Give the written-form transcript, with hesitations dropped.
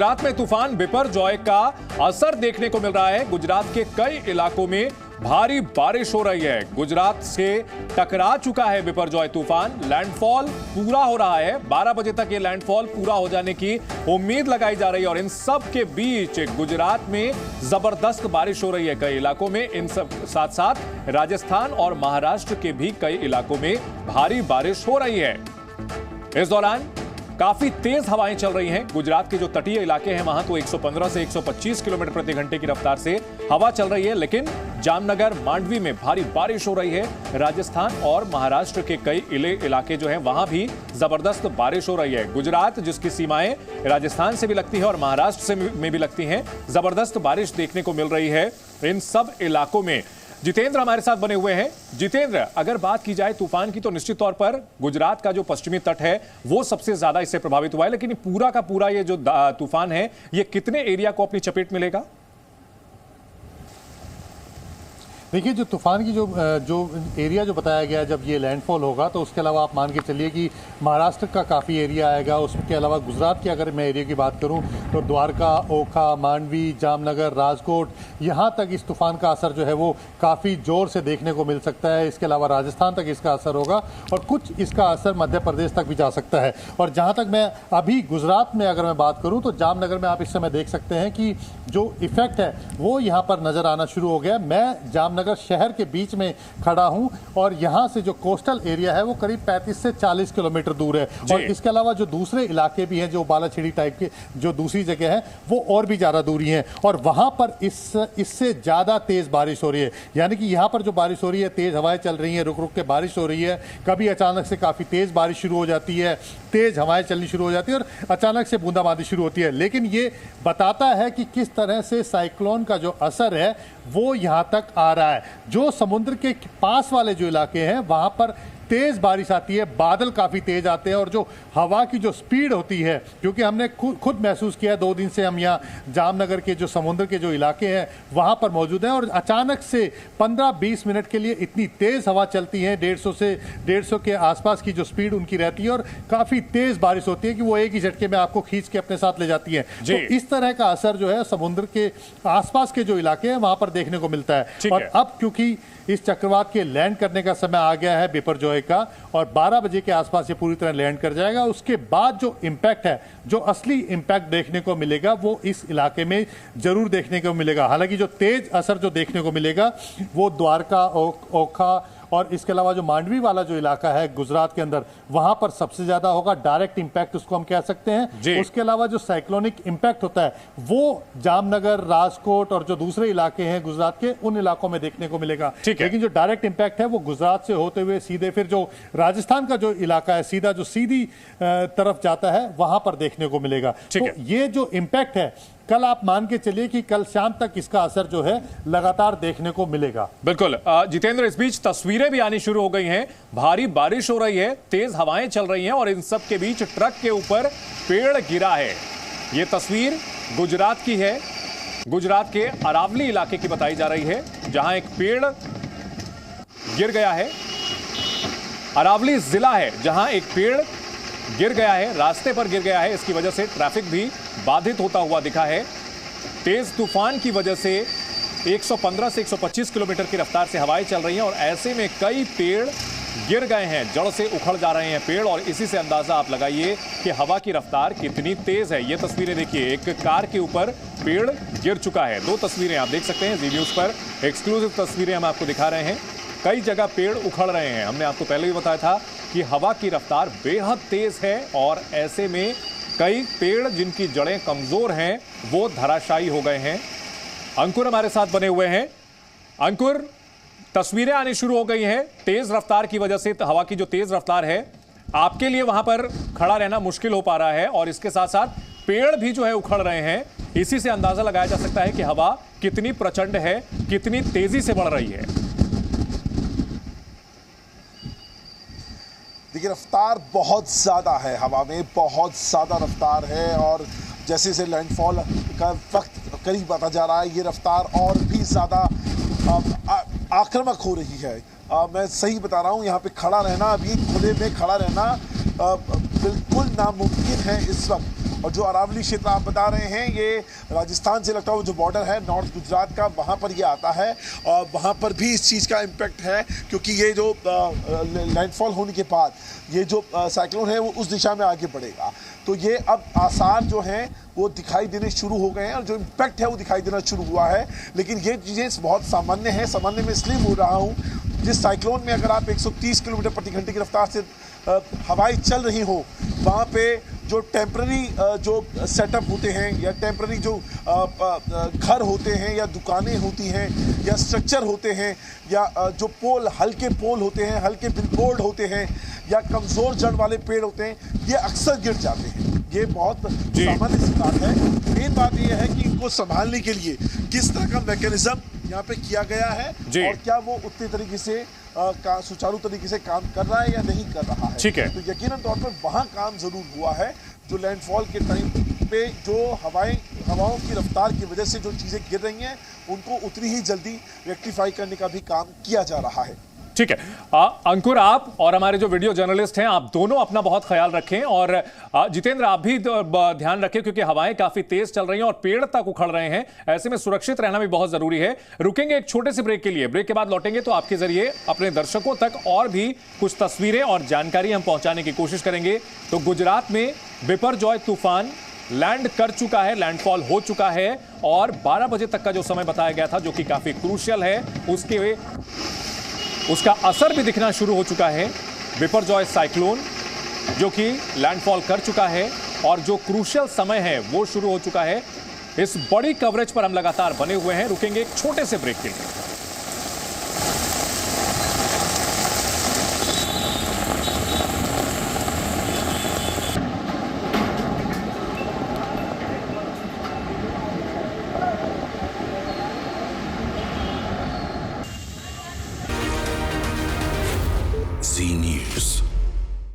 गुजरात में तूफान बिपरजॉय का असर देखने को मिल रहा है। गुजरात के कई इलाकों में भारी बारिश हो रही है। गुजरात से टकरा चुका है बिपरजॉय तूफान। लैंडफॉल पूरा हो रहा है। 12 बजे तक ये लैंडफॉल पूरा हो जाने की उम्मीद लगाई जा रही है और इन सब के बीच गुजरात में जबरदस्त बारिश हो रही है कई इलाकों में। इन सब साथ साथ राजस्थान और महाराष्ट्र के भी कई इलाकों में भारी बारिश हो रही है। इस दौरान काफी तेज हवाएं चल रही हैं। गुजरात के जो तटीय इलाके हैं वहां तो 115 से 125 किलोमीटर प्रति घंटे की रफ्तार से हवा चल रही है, लेकिन जामनगर, मांडवी में भारी बारिश हो रही है। राजस्थान और महाराष्ट्र के कई इलाके जो हैं वहां भी जबरदस्त बारिश हो रही है। गुजरात जिसकी सीमाएं राजस्थान से भी लगती है और महाराष्ट्र से में भी लगती हैं, जबरदस्त बारिश देखने को मिल रही है इन सब इलाकों में। जितेंद्र हमारे साथ बने हुए हैं। जितेंद्र, अगर बात की जाए तूफान की तो निश्चित तौर पर गुजरात का जो पश्चिमी तट है वो सबसे ज्यादा इससे प्रभावित हुआ है, लेकिन पूरा का पूरा ये जो तूफान है ये कितने एरिया को अपनी चपेट में लेगा? देखिए, जो तूफान की जो एरिया जो बताया गया है, जब ये लैंडफॉल होगा तो उसके अलावा आप मान के चलिए कि महाराष्ट्र का काफ़ी एरिया आएगा। उसके अलावा गुजरात की अगर मैं एरिया की बात करूं तो द्वारका, ओखा, मांडवी, जामनगर, राजकोट, यहाँ तक इस तूफान का असर जो है वो काफ़ी ज़ोर से देखने को मिल सकता है। इसके अलावा राजस्थान तक इसका असर होगा और कुछ इसका असर मध्य प्रदेश तक भी जा सकता है। और जहाँ तक मैं अभी गुजरात में अगर मैं बात करूँ तो जामनगर में आप इस समय देख सकते हैं कि जो इफेक्ट है वो यहाँ पर नज़र आना शुरू हो गया। मैं जामनगर शहर के बीच में खड़ा हूं और यहां से जो कोस्टल एरिया है वो करीब 35 से 40 किलोमीटर दूर है। और इसके अलावा जो दूसरे इलाके भी हैं, जो बालाछड़ी टाइप के जो दूसरी जगह है, वो और भी ज़्यादा दूरी है और वहां पर इससे ज़्यादा तेज़ बारिश हो रही है। यानी कि यहां पर जो बारिश हो रही है, तेज़ हवाएं चल रही हैं, रुक रुक के बारिश हो रही है। कभी अचानक से काफ़ी तेज़ बारिश शुरू हो जाती है, तेज़ हवाएं चलनी शुरू हो जाती है और अचानक से बूंदाबांदी शुरू होती है। लेकिन ये बताता है कि किस तरह से साइक्लोन का जो असर है वो यहाँ तक आ रहा है। जो समुद्र के पास वाले जो इलाके हैं वहां पर तेज बारिश आती है, बादल काफी तेज आते हैं और जो हवा की जो स्पीड होती है, क्योंकि हमने खुद महसूस किया 2 दिन से हम यहाँ जामनगर के जो समुद्र के जो इलाके हैं वहां पर मौजूद हैं और अचानक से 15-20 मिनट के लिए इतनी तेज हवा चलती है, 150 से 150 के आसपास की जो स्पीड उनकी रहती है और काफी तेज बारिश होती है कि वो एक ही झटके में आपको खींच के अपने साथ ले जाती है। तो इस तरह का असर जो है समुद्र के आसपास के जो इलाके हैं वहां पर देखने को मिलता है। और अब क्योंकि इस चक्रवात के लैंड करने का समय आ गया है बिपरजॉय का और 12 बजे के आसपास ये पूरी तरह लैंड कर जाएगा, उसके बाद जो इम्पैक्ट है, जो असली इम्पैक्ट देखने को मिलेगा वो इस इलाके में जरूर देखने को मिलेगा। हालांकि जो तेज असर जो देखने को मिलेगा वो द्वारका, ओखा और इसके अलावा जो मांडवी वाला जो इलाका है गुजरात के अंदर, वहां पर सबसे ज्यादा होगा। डायरेक्ट इंपैक्ट उसको हम कह सकते हैं। उसके अलावा जो साइक्लोनिक इंपैक्ट होता है वो जामनगर, राजकोट और जो दूसरे इलाके हैं गुजरात के, उन इलाकों में देखने को मिलेगा। लेकिन जो डायरेक्ट इंपैक्ट है वो गुजरात से होते हुए सीधे फिर जो राजस्थान का जो इलाका है, सीधा जो सीधी तरफ जाता है, वहां पर देखने को मिलेगा। तो ये जो इंपैक्ट है, कल आप मान के चलिए कि कल शाम तक इसका असर जो है लगातार देखने को मिलेगा। बिल्कुल जितेंद्र, इस बीच तस्वीरें भी आनी शुरू हो गई हैं। भारी बारिश हो रही है, तेज हवाएं चल रही हैं और इन सब के बीच ट्रक के ऊपर पेड़ गिरा है। यह तस्वीर गुजरात की है। गुजरात के अरावली इलाके की बताई जा रही है जहां एक पेड़ गिर गया है। अरावली जिला है जहां एक पेड़ गिर गया है, रास्ते पर गिर गया है। इसकी वजह से ट्रैफिक भी बाधित होता हुआ दिखा है। तेज तूफान की वजह से 115 से 125 किलोमीटर की रफ्तार से हवाएं चल रही हैं और ऐसे में कई पेड़ गिर गए हैं, जड़ से उखड़ जा रहे हैं पेड़ और इसी से अंदाजा आप लगाइए कि हवा की रफ्तार कितनी तेज है। ये तस्वीरें देखिए, एक कार के ऊपर पेड़ गिर चुका है। 2 तस्वीरें आप देख सकते हैं जी न्यूज़ पर, एक्सक्लूसिव तस्वीरें हम आपको दिखा रहे हैं। कई जगह पेड़ उखड़ रहे हैं। हमने आपको पहले भी बताया था कि हवा की रफ्तार बेहद तेज है और ऐसे में कई पेड़ जिनकी जड़ें कमजोर हैं वो धराशायी हो गए हैं। अंकुर हमारे साथ बने हुए हैं। अंकुर, तस्वीरें आनी शुरू हो गई हैं तेज रफ्तार की वजह से। हवा की जो तेज रफ्तार है, आपके लिए वहां पर खड़ा रहना मुश्किल हो पा रहा है और इसके साथ साथ पेड़ भी जो है उखड़ रहे हैं। इसी से अंदाजा लगाया जा सकता है कि हवा कितनी प्रचंड है, कितनी तेजी से बढ़ रही है। देखिए, रफ्तार बहुत ज़्यादा है, हवा में बहुत ज़्यादा रफ्तार है और जैसे जैसे लैंडफॉल का वक्त करीब आता जा रहा है ये रफ्तार और भी ज़्यादा आक्रामक हो रही है। मैं सही बता रहा हूँ, यहाँ पे खड़ा रहना, अभी खुले में खड़ा रहना बिल्कुल नामुमकिन है इस वक्त। और जो अरावली क्षेत्र आप बता रहे हैं ये राजस्थान से लगता है वो जो बॉर्डर है नॉर्थ गुजरात का वहाँ पर ये आता है और वहाँ पर भी इस चीज़ का इम्पैक्ट है क्योंकि ये जो लैंडफॉल होने के बाद ये जो साइक्लोन है वो उस दिशा में आगे बढ़ेगा। तो ये अब आसार जो हैं वो दिखाई देने शुरू हो गए हैं और जो इम्पैक्ट है वो दिखाई देना शुरू हुआ है। लेकिन ये चीज़ें बहुत सामान्य है, सामान्य में इसलिए बोल रहा हूँ जिस साइक्लोन में अगर आप 130 किलोमीटर प्रति घंटे की रफ्तार से हवाएं चल रही हो वहाँ पे जो टेम्पररी जो सेटअप होते हैं या टेम्पररी जो घर होते हैं या दुकानें होती हैं या स्ट्रक्चर होते हैं या जो पोल हल्के पोल होते हैं, हल्के बिलबोर्ड होते हैं या कमज़ोर जड़ वाले पेड़ होते हैं, ये अक्सर गिर जाते हैं। ये बहुत सामान्य सी बात है। मेन बात ये है कि इनको संभालने के लिए किस तरह का मैकेनिज्म यहाँ पे किया गया है और क्या वो उतने तरीके से सुचारू तरीके से काम कर रहा है या नहीं कर रहा है। ठीक है। तो यकीनन तौर पर वहाँ काम जरूर हुआ है। जो लैंडफॉल के टाइम पे जो हवाओं की रफ्तार की वजह से जो चीज़ें गिर रही हैं उनको उतनी ही जल्दी रेक्टिफाई करने का भी काम किया जा रहा है। ठीक है। अंकुर, आप और हमारे जो वीडियो जर्नलिस्ट हैं आप दोनों अपना बहुत ख्याल रखें और जितेंद्र आप भी ध्यान रखें क्योंकि हवाएं काफी तेज चल रही हैं और पेड़ तक उखड़ रहे हैं। ऐसे में सुरक्षित रहना भी बहुत जरूरी है। रुकेंगे एक छोटे से ब्रेक के लिए, ब्रेक के बाद लौटेंगे तो आपके जरिए अपने दर्शकों तक और भी कुछ तस्वीरें और जानकारी हम पहुंचाने की कोशिश करेंगे। तो गुजरात में बिपरजॉय तूफान लैंड कर चुका है, लैंडफॉल हो चुका है और 12 बजे तक का जो समय बताया गया था जो कि काफी क्रूशियल है उसका असर भी दिखना शुरू हो चुका है। बिपरजॉय साइक्लोन जो कि लैंडफॉल कर चुका है और जो क्रूशियल समय है वो शुरू हो चुका है। इस बड़ी कवरेज पर हम लगातार बने हुए हैं। रुकेंगे एक छोटे से ब्रेक के लिए। Z News.